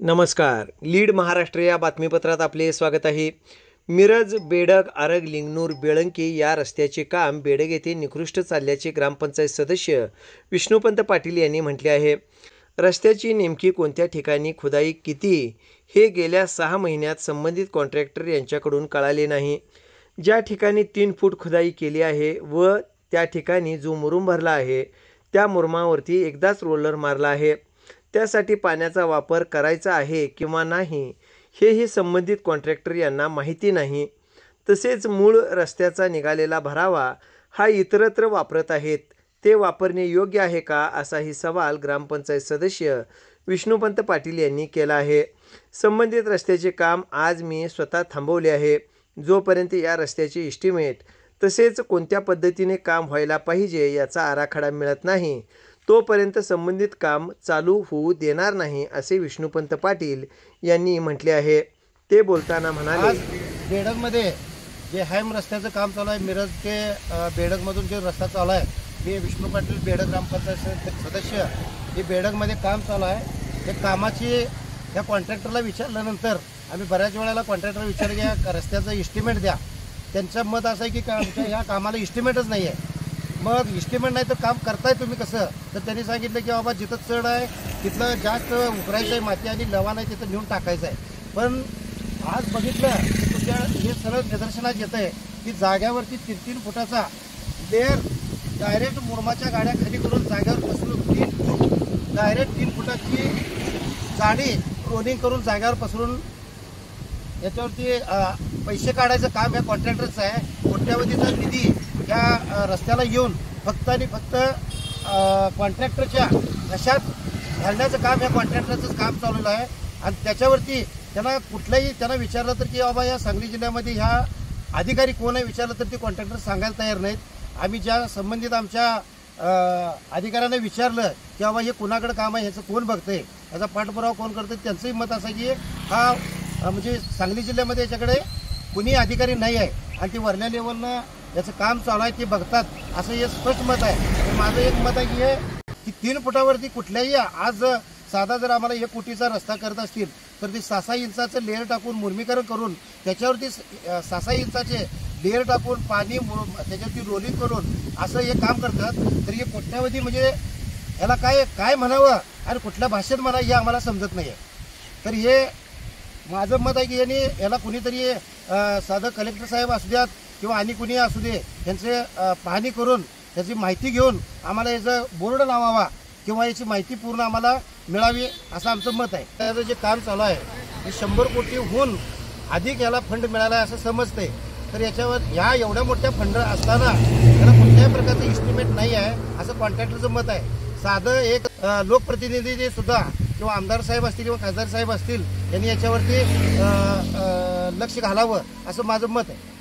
नमस्कार. लीड महाराष्ट्र या बातमीपत्रात आपले स्वागत आहे. मिरज, बेडग, आरग, लिंगणूर, बेळंकी या रस्त्याचे काम बेडग येथे निकृष्ट चालल्याचे ग्रामपंचायत सदस्य विष्णुपंत पाटील यांनी म्हटले आहे. रस्त्याची नेमकी कोणत्या ठिकाणी खुदाई किती हे गेल्या 6 महिन्यात संबंधित कॉन्ट्रॅक्टर यांच्याकडून कळाले नाही. ज्या ठिकाणी 3 फूट खुदाई केली आहे व त्या ठिकाणी जो मुरुम भरला आहे त्या मुरुमावरती एकदाच रोलर मारला आहे. त्यासाठी पाण्याचा वापर करायचा आहे किंवा नाही हेही संबंधित कॉन्ट्रॅक्टर यांना माहिती नाही. तसेच मूळ रस्त्याचा निघालेला भरावा हा इतरत्र वापरत आहेत, ते वापरणे योग्य आहे का असाही सवाल ग्रामपंचायत सदस्य विष्णुपंत पाटील यांनी केला आहे. संबंधित रस्त्याचे काम आज मी स्वतः थांबवले आहे. जोपर्यंत या रस्त्याचे एस्टिमेट तसेच कोणत्या पद्धतीने काम व्हायला पाहिजे याचा आराखडा मिळत नाही तोपर्यंत संबंधित काम चालू होऊ देणार नाही असे विष्णुपंत पाटील यांनी म्हटले आहे. ते बोलताना म्हणाले, बेडगमध्ये जे हायम रस्त्याचं काम चालू आहे, मिरज ते बेडगमधून जे रस्ता चालू आहे, मी विष्णू पाटील बेडग ग्रामपंचायत सदस्य हे बेडगमध्ये काम चालू आहे. त्या कामाची या कॉन्ट्रॅक्टरला विचारल्यानंतर आम्ही बऱ्याच वेळेला कॉन्ट्रॅक्टरला विचारले की रस्त्याचं इस्टिमेट द्या. त्यांचं मत असं आहे की आमच्या ह्या कामाला इस्टिमेटच नाही आहे. मग इस्टिमेट नाही तर काम करताय तुम्ही कसं? तर त्यांनी सांगितलं की बाबा जिथं चढ आहे तिथलं जास्त उकरायचं आहे, माती आणि लवा नाही तिथं नेऊन टाकायचं आहे. पण आज बघितलं की तुमच्या हे सरळ निदर्शनात येतं आहे की जाग्यावरती 3-3 फुटाचा लेअर डायरेक्ट मुरमाच्या गाड्या खाली करून जाग्यावर पसरून 3 फूट डायरेक्ट 3 फुटाची जाडी रोलिंग करून जाग्यावर पसरून याच्यावरती पैसे काढायचं काम या कॉन्ट्रॅक्टरचं आहे. कोट्यावधीचा निधी या रस्त्याला येऊन फक्त आणि फक्त कॉन्ट्रॅक्टरच्या घशात घालण्याचं काम या कॉन्ट्रॅक्टरचंच काम चालू आहे. आणि त्याच्यावरती त्यांना कुठल्याही त्यांना विचारलं तर की बाबा या सांगली जिल्ह्यामध्ये ह्या अधिकारी कोण आहे विचारलं तर ते कॉन्ट्रॅक्टर सांगायला तयार नाहीत. आम्ही ज्या संबंधित आमच्या अधिकाऱ्यांना विचारलं की बाबा हे कुणाकडे काम आहे, ह्याचं कोण बघतंय, याचा पाठपुरावा कोण करतंय, त्यांचंही मत असं की हा म्हणजे सांगली जिल्ह्यामध्ये याच्याकडे कुणी अधिकारी नाही आहे आणि ते वरल्या लेवलनं याचं काम चालू आहे ते बघतात असं हे स्पष्ट मत आहे. माझं एक मत आहे की हे की 3 फुटावरती कुठल्याही आज साधा जर आम्हाला 1 कोटीचा रस्ता करत असतील तर ते 6-6 इंचाचं लेअर टाकून मुरमीकरण करून त्याच्यावरती 6-6 इंचाचे लेअर टाकून पाणी त्याच्यावरती रोलिंग करून असं हे काम करतात. तर हे कोट्यावधी म्हणजे याला काय म्हणावं आणि कुठल्या भाषेत म्हणा हे आम्हाला समजत नाही आहे. तर हे माझं मत आहे की याला कुणीतरी साधं कलेक्टर साहेब असू द्यात किंवा आणि कुणी असू दे त्यांचे पाहणी करून त्याची माहिती घेऊन आम्हाला याचं बोर्ड लावावा किंवा याची माहिती पूर्ण आम्हाला मिळावी असं आमचं मत आहे. त्याचं जे काम चालू आहे हे 100 कोटीहून अधिक याला फंड मिळाला आहे असं समजते. तर याच्यावर ह्या एवढ्या मोठ्या फंड असताना याला कुठल्याही प्रकारचं इस्टिमेट नाही आहे असं कॉन्ट्रॅक्टरचं मत आहे. साधं एक लोकप्रतिनिधी सुद्धा किंवा आमदार साहेब असतील किंवा खासदार साहेब असतील यांनी याच्यावरती लक्ष घालावं असं माझं मत आहे.